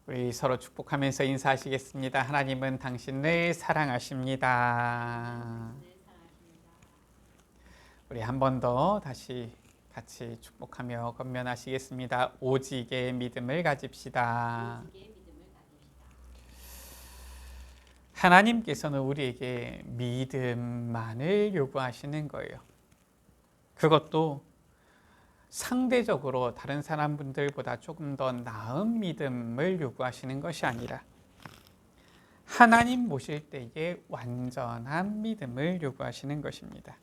우리 서로 축복하면서 인사하시겠습니다. 하나님은 당신을 사랑하십니다. 우리 한 번 더 다시 같이 축복하며 건면하시겠습니다. 오직의 믿음을 가집시다. 하나님께서는 우리에게 믿음만을 요구하시는 거예요. 그것도 상대적으로 다른 사람들보다 조금 더 나은 믿음을 요구하시는 것이 아니라 하나님 모실 때에 완전한 믿음을 요구하시는 것입니다.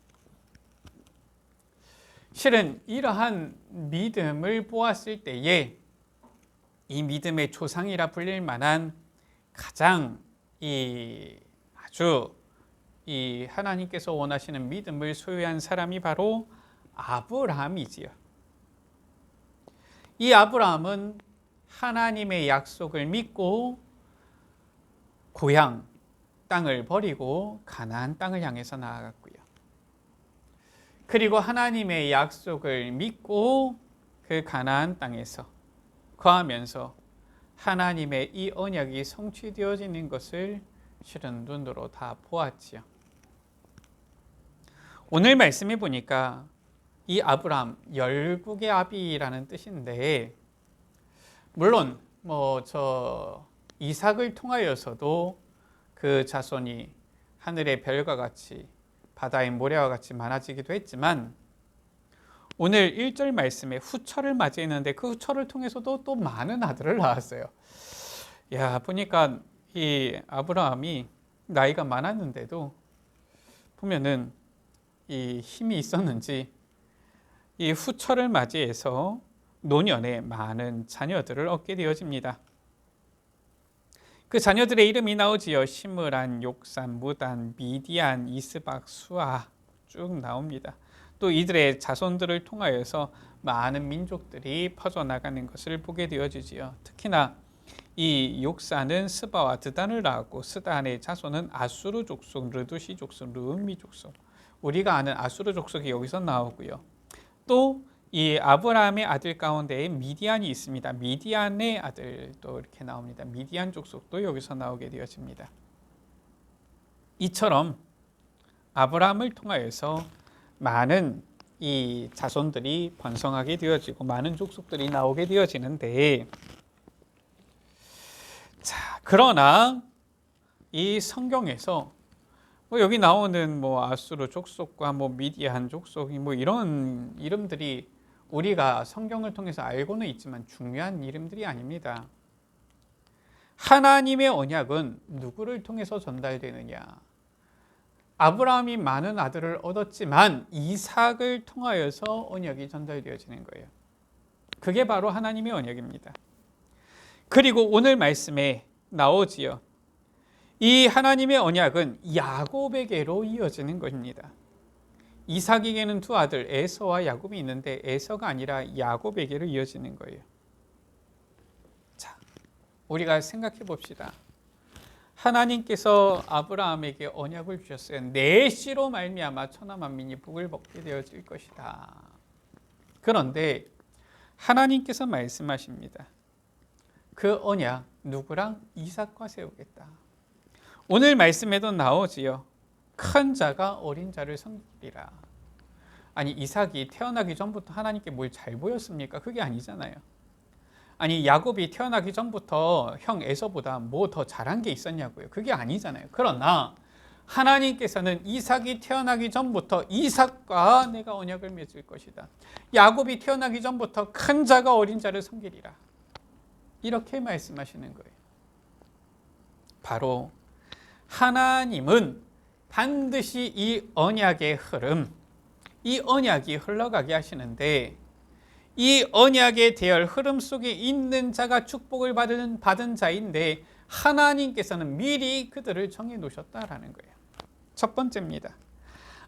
실은 이러한 믿음을 보았을 때에 이 믿음의 조상이라 불릴 만한 가장 아주 하나님께서 원하시는 믿음을 소유한 사람이 바로 아브라함이지요. 이 아브라함은 하나님의 약속을 믿고 고향 땅을 버리고 가나안 땅을 향해서 나아갔고요. 그리고 하나님의 약속을 믿고 그 가나안 땅에서 거하면서 하나님의 이 언약이 성취되어지는 것을 실은 눈으로 다 보았지요. 오늘 말씀해 보니까 이 아브라함, 열국의 아비라는 뜻인데, 물론 이삭을 통하여서도 그 자손이 하늘의 별과 같이 바다의 모래와 같이 많아지기도 했지만, 오늘 1절 말씀에 후처를 맞이했는데 그 후처를 통해서도 또 많은 아들을 낳았어요. 보니까 이 아브라함이 나이가 많았는데도 보면은 이 힘이 있었는지 이 후처를 맞이해서 노년에 많은 자녀들을 얻게 되어집니다. 그 자녀들의 이름이 나오지요. 시므란, 욕산, 무단, 미디안, 이스박, 수아 쭉 나옵니다. 또 이들의 자손들을 통하여서 많은 민족들이 퍼져나가는 것을 보게 되어지지요. 특히나 이 욕산은 스바와 드단을 낳았고 스단의 자손은 아수르 족속, 르두시 족속, 르음미 족속. 우리가 아는 아수르 족속이 여기서 나오고요. 또 이 아브라함의 아들 가운데에 미디안이 있습니다. 미디안의 아들도 이렇게 나옵니다. 미디안 족속도 여기서 나오게 되어집니다. 이처럼 아브라함을 통하여서 많은 이 자손들이 번성하게 되어지고 많은 족속들이 나오게 되어지는데, 그러나 이 성경에서 여기 나오는 아수르 족속과 미디안 족속이 이런 이름들이 우리가 성경을 통해서 알고는 있지만 중요한 이름들이 아닙니다. 하나님의 언약은 누구를 통해서 전달되느냐? 아브라함이 많은 아들을 얻었지만 이삭을 통하여서 언약이 전달되어지는 거예요. 그게 바로 하나님의 언약입니다. 그리고 오늘 말씀에 나오지요. 이 하나님의 언약은 야곱에게로 이어지는 것입니다. 이삭에게는 두 아들 에서와 야곱이 있는데 에서가 아니라 야곱에게로 이어지는 거예요. 자, 우리가 생각해 봅시다. 하나님께서 아브라함에게 언약을 주셨어요. 내 씨로 말미암아 천하 만민이 복을 받게 되어질 것이다. 그런데 하나님께서 말씀하십니다. 그 언약 누구랑? 이삭과 세우겠다. 오늘 말씀에도 나오지요. 큰 자가 어린 자를 섬기리라. 아니, 이삭이 태어나기 전부터 하나님께 뭘 잘 보였습니까? 그게 아니잖아요. 아니, 야곱이 태어나기 전부터 형 에서보다 뭐 더 잘한 게 있었냐고요. 그게 아니잖아요. 그러나 하나님께서는 이삭이 태어나기 전부터 이삭과 내가 언약을 맺을 것이다. 야곱이 태어나기 전부터 큰 자가 어린 자를 섬기리라. 이렇게 말씀하시는 거예요. 바로 하나님은 반드시 이 언약의 흐름, 이 언약이 흘러가게 하시는데, 이 언약의 대열 흐름 속에 있는 자가 축복을 받은 자인데 하나님께서는 미리 그들을 정해 놓으셨다라는 거예요. 첫 번째입니다.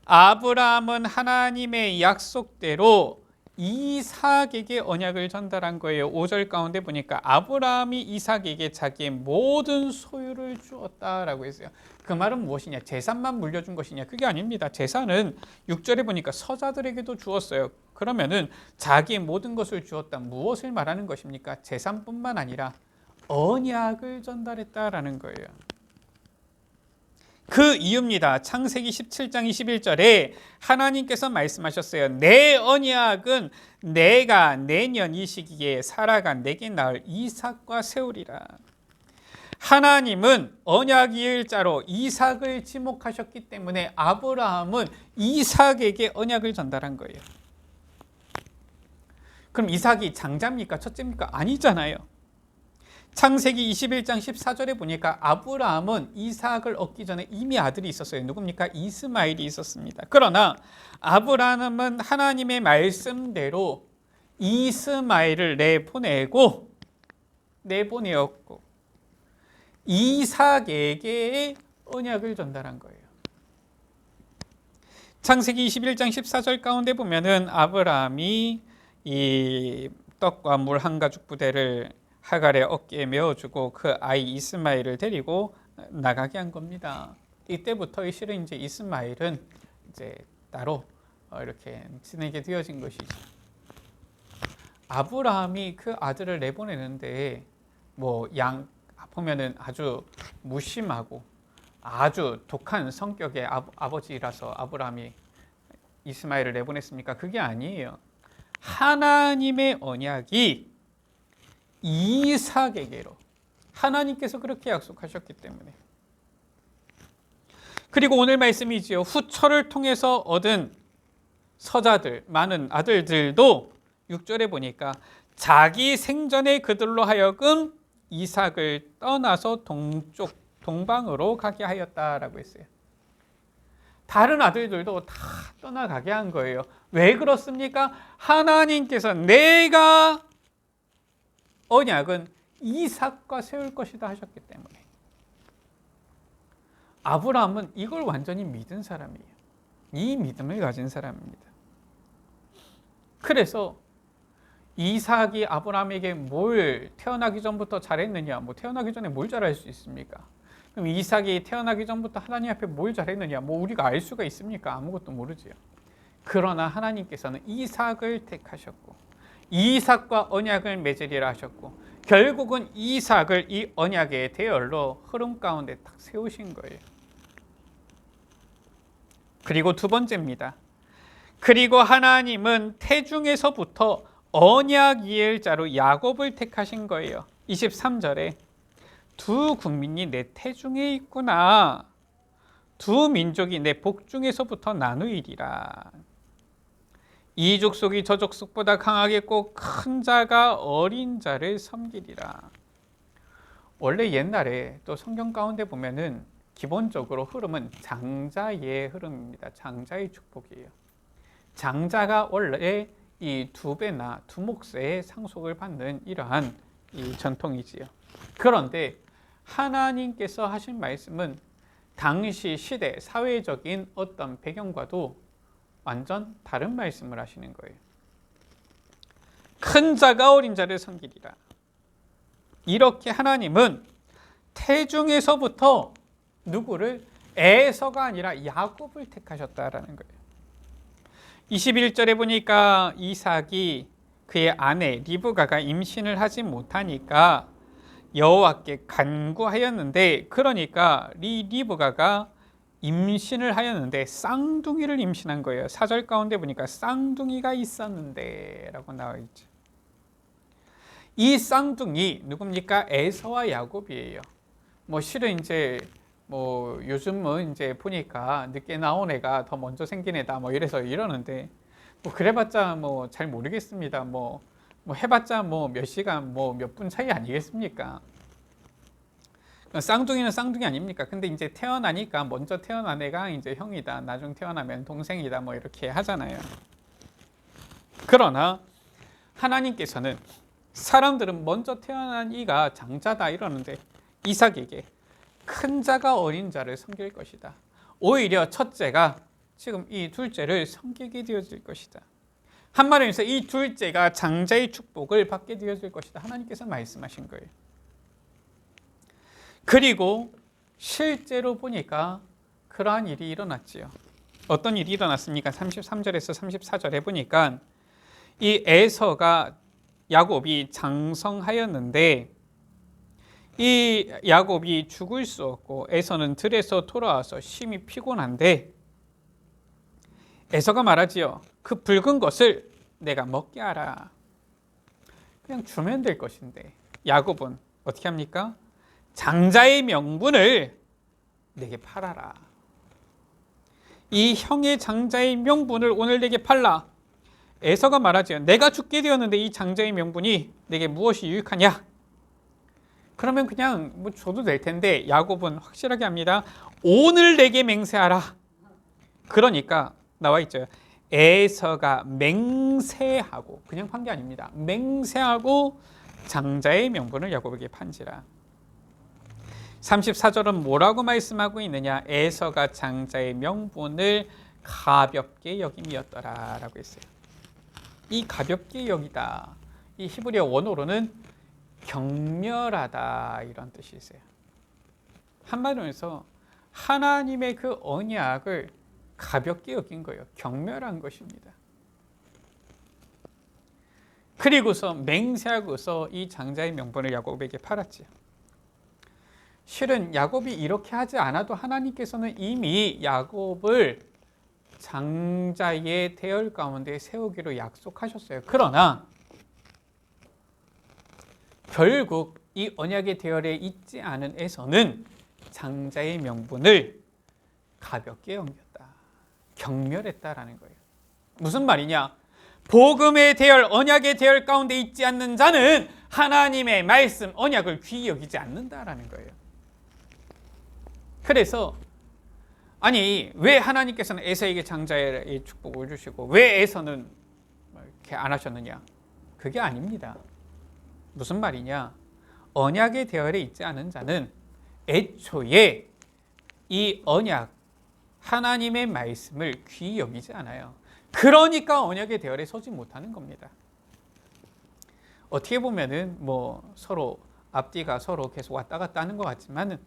아브라함은 하나님의 약속대로 이삭에게 언약을 전달한 거예요. 5절 가운데 보니까 아브라함이 이삭에게 자기의 모든 소유를 주었다라고 했어요. 그 말은 무엇이냐? 재산만 물려준 것이냐? 그게 아닙니다. 재산은 6절에 보니까 서자들에게도 주었어요. 그러면은 자기의 모든 것을 주었다. 무엇을 말하는 것입니까? 재산뿐만 아니라 언약을 전달했다라는 거예요. 그 이유입니다. 창세기 17장 21절에 하나님께서 말씀하셨어요. 내 언약은 내가 내년 이 시기에 살아가 내게 낳을 이삭과 세우리라. 하나님은 언약 일자로 이삭을 지목하셨기 때문에 아브라함은 이삭에게 언약을 전달한 거예요. 그럼 이삭이 장자입니까? 첫째입니까? 아니잖아요. 창세기 21장 14절에 보니까 아브라함은 이삭을 얻기 전에 이미 아들이 있었어요. 누굽니까? 이스마엘이 있었습니다. 그러나 아브라함은 하나님의 말씀대로 이스마엘을 내보내었고 이삭에게 언약을 전달한 거예요. 창세기 21장 14절 가운데 보면은 아브라함이 이 떡과 물 한 가죽 부대를 하갈의 어깨에 메어주고 그 아이 이스마엘을 데리고 나가게 한 겁니다. 이때부터 실은 이제 이스마엘은 이제 따로 이렇게 지내게 되어진 것이죠. 아브라함이 그 아들을 내보내는데 보면은 아주 무심하고 아주 독한 성격의 아버지라서 아브라함이 이스마엘을 내보냈습니까? 그게 아니에요. 하나님의 언약이 이삭에게로 하나님께서 그렇게 약속하셨기 때문에. 그리고 오늘 말씀이지요. 후처를 통해서 얻은 서자들, 많은 아들들도 6절에 보니까 자기 생전에 그들로 하여금 이삭을 떠나서 동방으로 가게 하였다라고 했어요. 다른 아들들도 다 떠나가게 한 거예요. 왜 그렇습니까? 하나님께서 내가 언약은 이삭과 세울 것이다 하셨기 때문에. 아브라함은 이걸 완전히 믿은 사람이에요. 이 믿음을 가진 사람입니다. 그래서 이삭이 아브라함에게 뭘 태어나기 전부터 잘했느냐? 태어나기 전에 뭘 잘할 수 있습니까? 그럼 이삭이 태어나기 전부터 하나님 앞에 뭘 잘했느냐? 우리가 알 수가 있습니까? 아무것도 모르지요. 그러나 하나님께서는 이삭을 택하셨고 이삭과 언약을 맺으리라 하셨고 결국은 이삭을 이 언약의 대열로 흐름 가운데 딱 세우신 거예요. 그리고 두 번째입니다. 그리고 하나님은 태중에서부터 언약 이엘자로 야곱을 택하신 거예요. 23절에 두 국민이 내 태중에 있구나. 두 민족이 내 복중에서부터 나누이리라. 이 족속이 저 족속보다 강하겠고 큰 자가 어린 자를 섬기리라. 원래 옛날에 또 성경 가운데 보면은 기본적으로 흐름은 장자의 흐름입니다. 장자의 축복이에요. 장자가 원래 이 두 배나 두 몫의 상속을 받는 이러한 이 전통이지요. 그런데 하나님께서 하신 말씀은 당시 시대 사회적인 어떤 배경과도 완전 다른 말씀을 하시는 거예요. 큰 자가 어린 자를 섬기리라. 이렇게 하나님은 태중에서부터 누구를 에서가 아니라 야곱을 택하셨다라는 거예요. 21절에 보니까 이삭이 그의 아내 리브가가 임신을 하지 못하니까 여호와께 간구하였는데 그러니까 리브가가 임신을 하였는데 쌍둥이를 임신한 거예요. 4절 가운데 보니까 쌍둥이가 있었는데 라고 나와 있죠. 이 쌍둥이 누굽니까? 에서와 야곱이에요. 실은 이제 요즘은 이제 보니까 늦게 나온 애가 더 먼저 생긴 애다 이래서 이러는데 그래봤자 잘 모르겠습니다. 해봤자 몇 시간 몇 분 차이 아니겠습니까? 쌍둥이는 쌍둥이 아닙니까? 근데 이제 태어나니까 먼저 태어난 애가 이제 형이다, 나중 태어나면 동생이다 이렇게 하잖아요. 그러나 하나님께서는 사람들은 먼저 태어난 이가 장자다 이러는데 이삭에게 큰 자가 어린 자를 섬길 것이다. 오히려 첫째가 지금 이 둘째를 섬기게 되어질 것이다. 한마디로 해서 이 둘째가 장자의 축복을 받게 되어질 것이다. 하나님께서 말씀하신 거예요. 그리고 실제로 보니까 그러한 일이 일어났지요. 어떤 일이 일어났습니까? 33절에서 34절에 보니까 이 에서가 야곱이 장성하였는데 이 야곱이 죽을 수 없고 에서는 들에서 돌아와서 심히 피곤한데 에서가 말하지요. 그 붉은 것을 내가 먹게 하라. 그냥 주면 될 것인데 야곱은 어떻게 합니까? 장자의 명분을 내게 팔아라. 이 형의 장자의 명분을 오늘 내게 팔라. 에서가 말하지요. 내가 죽게 되었는데 이 장자의 명분이 내게 무엇이 유익하냐? 그러면 그냥 뭐 줘도 될 텐데 야곱은 확실하게 합니다. 오늘 내게 맹세하라. 그러니까 나와 있죠. 에서가 맹세하고, 그냥 판 게 아닙니다. 맹세하고 장자의 명분을 야곱에게 판지라. 34절은 뭐라고 말씀하고 있느냐? 에서가 장자의 명분을 가볍게 여김이었더라 라고 했어요. 이 가볍게 여기다, 이 히브리어 원어로는 경멸하다 이런 뜻이 있어요. 한마디로 해서 하나님의 그 언약을 가볍게 여긴 거예요. 경멸한 것입니다. 그리고서 맹세하고서 이 장자의 명분을 야곱에게 팔았지요. 실은 야곱이 이렇게 하지 않아도 하나님께서는 이미 야곱을 장자의 대열 가운데 세우기로 약속하셨어요. 그러나 결국 이 언약의 대열에 있지 않은 에서는 장자의 명분을 가볍게 여겼다. 경멸했다라는 거예요. 무슨 말이냐? 복음의 대열, 언약의 대열 가운데 있지 않는 자는 하나님의 말씀, 언약을 귀히 여기지 않는다라는 거예요. 그래서 아니 왜 하나님께서는 에서에게 장자의 축복을 주시고 왜 에서는 이렇게 안 하셨느냐? 그게 아닙니다. 무슨 말이냐? 언약의 대열에 있지 않은 자는 애초에 이 언약, 하나님의 말씀을 귀히 여기지 않아요. 그러니까 언약의 대열에 서지 못하는 겁니다. 어떻게 보면은 뭐 서로 앞뒤가 서로 계속 왔다 갔다 하는 것 같지만은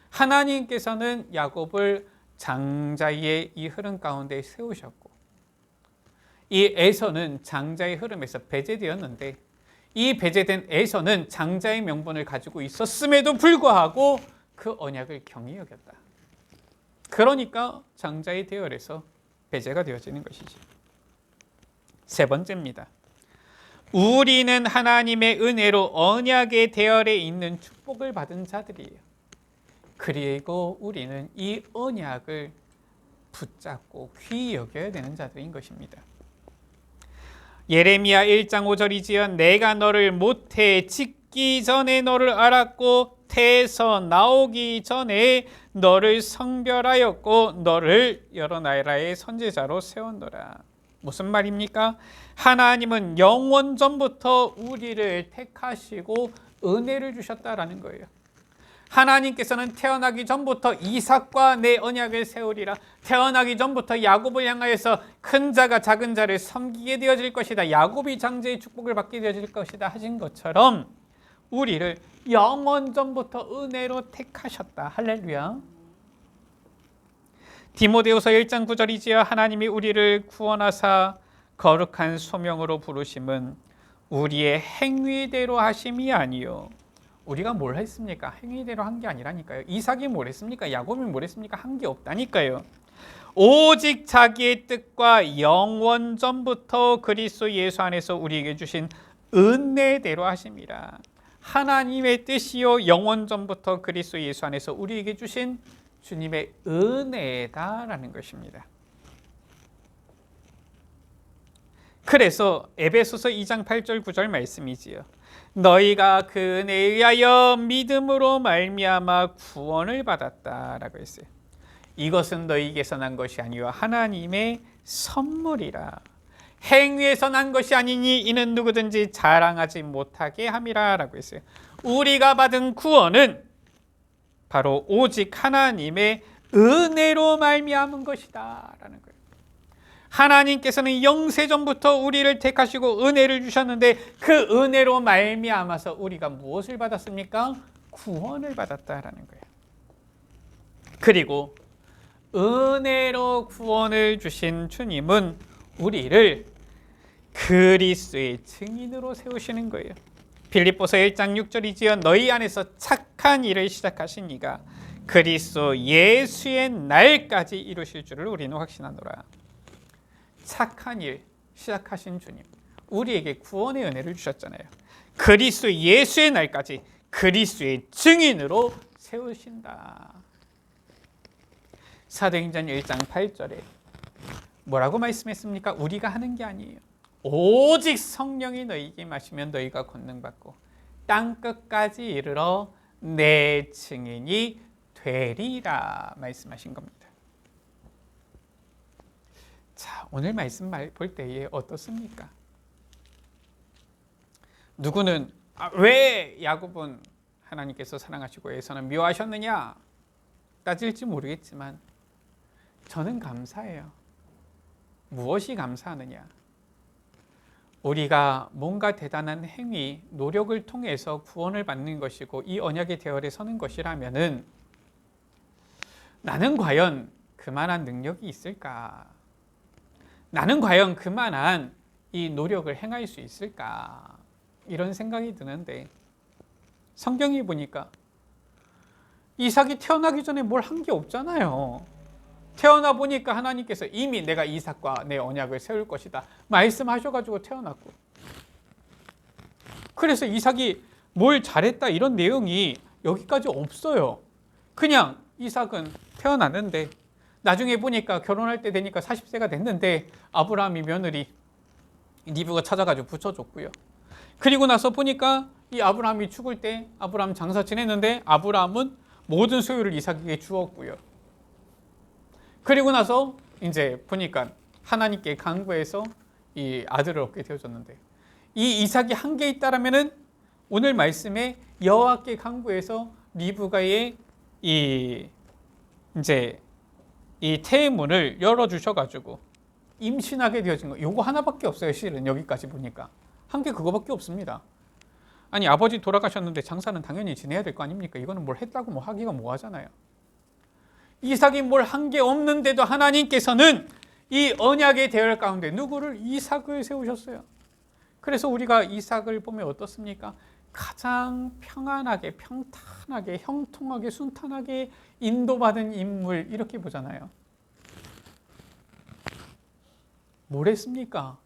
하나님께서는 야곱을 장자의 이 흐름 가운데 세우셨고 이 에서는 장자의 흐름에서 배제되었는데 이 배제된 에서는 장자의 명분을 가지고 있었음에도 불구하고 그 언약을 경히 여겼다. 그러니까 장자의 대열에서 배제가 되어지는 것이지. 세 번째입니다. 우리는 하나님의 은혜로 언약의 대열에 있는 축복을 받은 자들이에요. 그리고 우리는 이 언약을 붙잡고 귀히 여겨야 되는 자들인 것입니다. 예레미야 1장 5절이지요. 내가 너를 모태에 짓기 전에 너를 알았고 태에서 나오기 전에 너를 성별하였고 너를 여러 나라의 선지자로 세웠노라. 무슨 말입니까? 하나님은 영원 전부터 우리를 택하시고 은혜를 주셨다라는 거예요. 하나님께서는 태어나기 전부터 이삭과 내 언약을 세우리라. 태어나기 전부터 야곱을 향하여서 큰 자가 작은 자를 섬기게 되어질 것이다. 야곱이 장자의 축복을 받게 되어질 것이다 하신 것처럼 우리를 영원 전부터 은혜로 택하셨다. 할렐루야. 디모데후서 1장 9절이지요. 하나님이 우리를 구원하사 거룩한 소명으로 부르심은 우리의 행위대로 하심이 아니요. 우리가 뭘 했습니까? 행위대로 한 게 아니라니까요. 이삭이 뭘 했습니까? 야곱이 뭘 했습니까? 한 게 없다니까요. 오직 자기의 뜻과 영원 전부터 그리스도 예수 안에서 우리에게 주신 은혜대로 하심이라. 하나님의 뜻이요 영원 전부터 그리스도 예수 안에서 우리에게 주신 주님의 은혜다라는 것입니다. 그래서 에베소서 2장 8절 9절 말씀이지요. 너희가 그 은혜에 의하여 믿음으로 말미암아 구원을 받았다라고 했어요. 이것은 너희에게서 난 것이 아니요 하나님의 선물이라. 행위에서 난 것이 아니니 이는 누구든지 자랑하지 못하게 함이라라고 했어요. 우리가 받은 구원은 바로 오직 하나님의 은혜로 말미암은 것이다라는 거예요. 하나님께서는 영세전부터 우리를 택하시고 은혜를 주셨는데 그 은혜로 말미암아서 우리가 무엇을 받았습니까? 구원을 받았다라는 거예요. 그리고 은혜로 구원을 주신 주님은 우리를 그리스도의 증인으로 세우시는 거예요. 빌립보서 1장 6절이지요. 너희 안에서 착한 일을 시작하신 이가 그리스도 예수의 날까지 이루실 줄을 우리는 확신하노라. 착한 일 시작하신 주님, 우리에게 구원의 은혜를 주셨잖아요. 그리스도 예수의 날까지 그리스도의 증인으로 세우신다. 사도행전 1장 8절에 뭐라고 말씀했습니까? 우리가 하는 게 아니에요. 오직 성령이 너희에게 임하시면 너희가 권능받고 땅끝까지 이르러 내 증인이 되리라 말씀하신 겁니다. 자, 오늘 말씀 볼 때에 어떻습니까? 누구는 왜 야곱은 하나님께서 사랑하시고 에서는 미워하셨느냐 따질지 모르겠지만 저는 감사해요. 무엇이 감사하느냐? 우리가 뭔가 대단한 행위, 노력을 통해서 구원을 받는 것이고 이 언약의 대열에 서는 것이라면은 나는 과연 그만한 능력이 있을까? 나는 과연 그만한 이 노력을 행할 수 있을까? 이런 생각이 드는데 성경이 보니까 이삭이 태어나기 전에 뭘 한 게 없잖아요. 태어나 보니까 하나님께서 이미 내가 이삭과 내 언약을 세울 것이다 말씀하셔가지고 태어났고, 그래서 이삭이 뭘 잘했다 이런 내용이 여기까지 없어요. 그냥 이삭은 태어났는데 나중에 보니까 결혼할 때 되니까 40세가 됐는데 아브라함이 며느리 리브가 찾아가지고 붙여줬고요. 그리고 나서 보니까 이 아브라함이 죽을 때 아브라함 장사 지냈는데 아브라함은 모든 소유를 이삭에게 주었고요. 그리고 나서 이제 보니까 하나님께 간구해서 이 아들을 얻게 되어졌는데, 이 이삭이 한 게 있다라면은 오늘 말씀에 여호와께 간구해서 리브가의 이 태문을 열어 주셔가지고 임신하게 되어진 거, 요거 하나밖에 없어요. 실은 여기까지 보니까 한 게 그거밖에 없습니다. 아니, 아버지 돌아가셨는데 장사는 당연히 지내야 될 거 아닙니까? 이거는 뭘 했다고 뭐 하기가 뭐하잖아요. 이삭이 뭘 한 게 없는데도 하나님께서는 이 언약의 대열 가운데 누구를? 이삭을 세우셨어요. 그래서 우리가 이삭을 보면 어떻습니까? 가장 평안하게, 평탄하게, 형통하게, 순탄하게 인도받은 인물, 이렇게 보잖아요. 뭘 했습니까?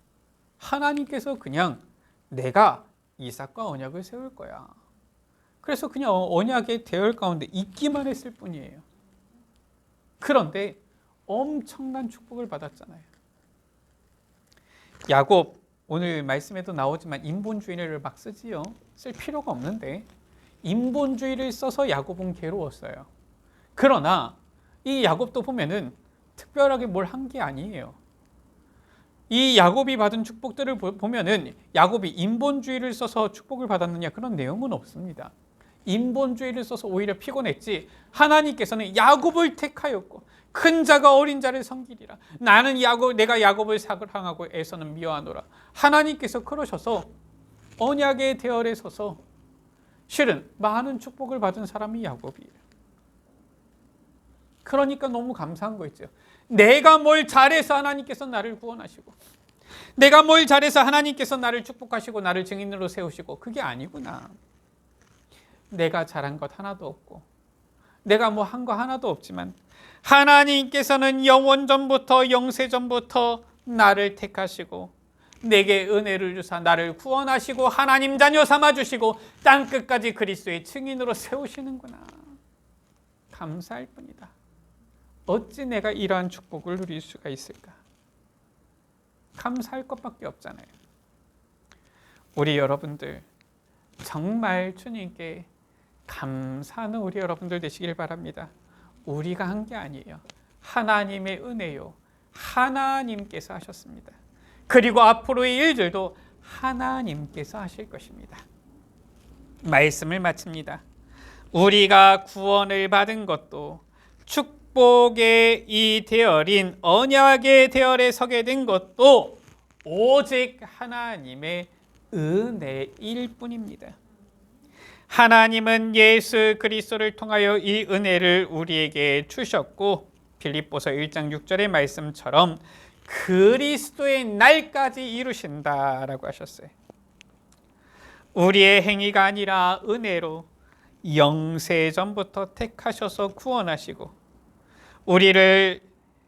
하나님께서 그냥 내가 이삭과 언약을 세울 거야. 그래서 그냥 언약의 대열 가운데 있기만 했을 뿐이에요. 그런데 엄청난 축복을 받았잖아요. 야곱, 오늘 말씀에도 나오지만 인본주의를 막 쓰지요. 쓸 필요가 없는데 인본주의를 써서 야곱은 괴로웠어요. 그러나 이 야곱도 보면은 특별하게 뭘 한 게 아니에요. 이 야곱이 받은 축복들을 보면은 야곱이 인본주의를 써서 축복을 받았느냐, 그런 내용은 없습니다. 인본주의를 써서 오히려 피곤했지, 하나님께서는 야곱을 택하였고 큰 자가 어린 자를 섬기리라. 내가 야곱을 사랑하고 에서는 미워하노라. 하나님께서 그러셔서 언약의 대열에 서서 실은 많은 축복을 받은 사람이 야곱이에요. 그러니까 너무 감사한 거 있죠. 내가 뭘 잘해서 하나님께서 나를 구원하시고, 내가 뭘 잘해서 하나님께서 나를 축복하시고 나를 증인으로 세우시고, 그게 아니구나. 내가 잘한 것 하나도 없고 내가 뭐 한 거 하나도 없지만 하나님께서는 영원전부터 영세전부터 나를 택하시고 내게 은혜를 주사 나를 구원하시고 하나님 자녀 삼아주시고 땅끝까지 그리스도의 증인으로 세우시는구나. 감사할 뿐이다. 어찌 내가 이러한 축복을 누릴 수가 있을까? 감사할 것밖에 없잖아요. 우리 여러분들 정말 주님께 감사하는 우리 여러분들 되시길 바랍니다. 우리가 한 게 아니에요. 하나님의 은혜요. 하나님께서 하셨습니다. 그리고 앞으로의 일들도 하나님께서 하실 것입니다. 말씀을 마칩니다. 우리가 구원을 받은 것도, 축복의 이 대열인 언약의 대열에 서게 된 것도 오직 하나님의 은혜일 뿐입니다. 하나님은 예수 그리스도를 통하여 이 은혜를 우리에게 주셨고, 빌립보서 1장 6절의 말씀처럼 그리스도의 날까지 이루신다라고 하셨어요. 우리의 행위가 아니라 은혜로 영세전부터 택하셔서 구원하시고 우리를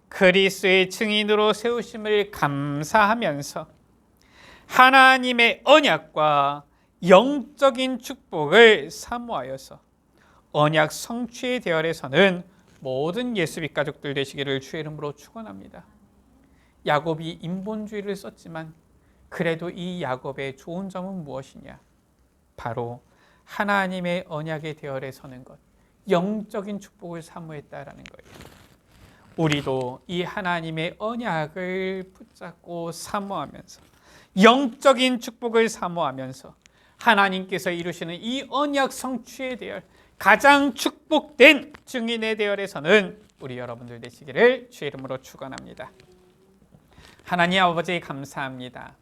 그리스도의 증인으로 세우심을 감사하면서 하나님의 언약과 영적인 축복을 사모하여서 언약 성취의 대열에 서는 모든 예수빛 가족들 되시기를 주의 이름으로 축원합니다. 야곱이 인본주의를 썼지만 그래도 이 야곱의 좋은 점은 무엇이냐? 바로 하나님의 언약의 대열에 서는 것, 영적인 축복을 사모했다라는 거예요. 우리도 이 하나님의 언약을 붙잡고 사모하면서 영적인 축복을 사모하면서 하나님께서 이루시는 이 언약 성취의 대열, 가장 축복된 증인의 대열에서는 우리 여러분들 되시기를 주의 이름으로 축원합니다. 하나님 아버지 감사합니다.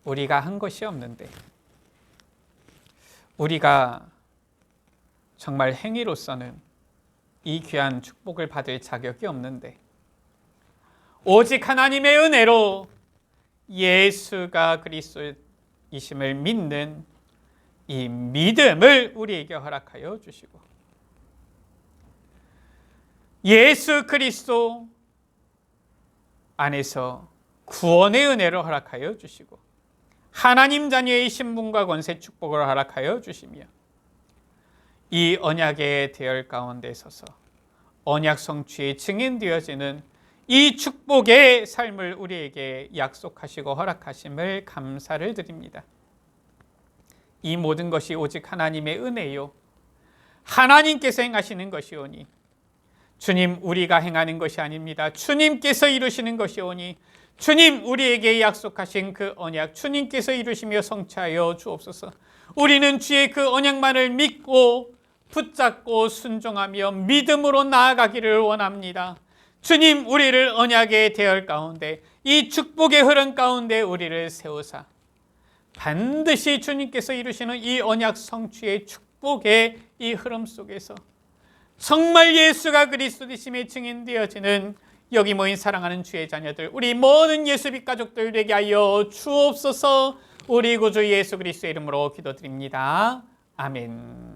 우리가 한 것이 없는데, 우리가 정말 행위로서는 이 귀한 축복을 받을 자격이 없는데 오직 하나님의 은혜로 예수가 그리스도이심을 믿는 이 믿음을 우리에게 허락하여 주시고 예수 그리스도 안에서 구원의 은혜를 허락하여 주시고 하나님 자녀의 신분과 권세 축복을 허락하여 주시며 이 언약의 대열 가운데 서서 언약 성취의 증인되어지는 이 축복의 삶을 우리에게 약속하시고 허락하심을 감사를 드립니다. 이 모든 것이 오직 하나님의 은혜요 하나님께서 행하시는 것이오니 주님 우리가 행하는 것이 아닙니다. 주님께서 이루시는 것이오니 주님 우리에게 약속하신 그 언약 주님께서 이루시며 성취하여 주옵소서. 우리는 주의 그 언약만을 믿고 붙잡고 순종하며 믿음으로 나아가기를 원합니다. 주님 우리를 언약의 대열 가운데 이 축복의 흐름 가운데 우리를 세우사 반드시 주님께서 이루시는 이 언약 성취의 축복의 이 흐름 속에서 정말 예수가 그리스도이심의 증인되어지는 여기 모인 사랑하는 주의 자녀들 우리 모든 예수빛 가족들 되게 하여 주옵소서. 우리 구주 예수 그리스도의 이름으로 기도드립니다. 아멘.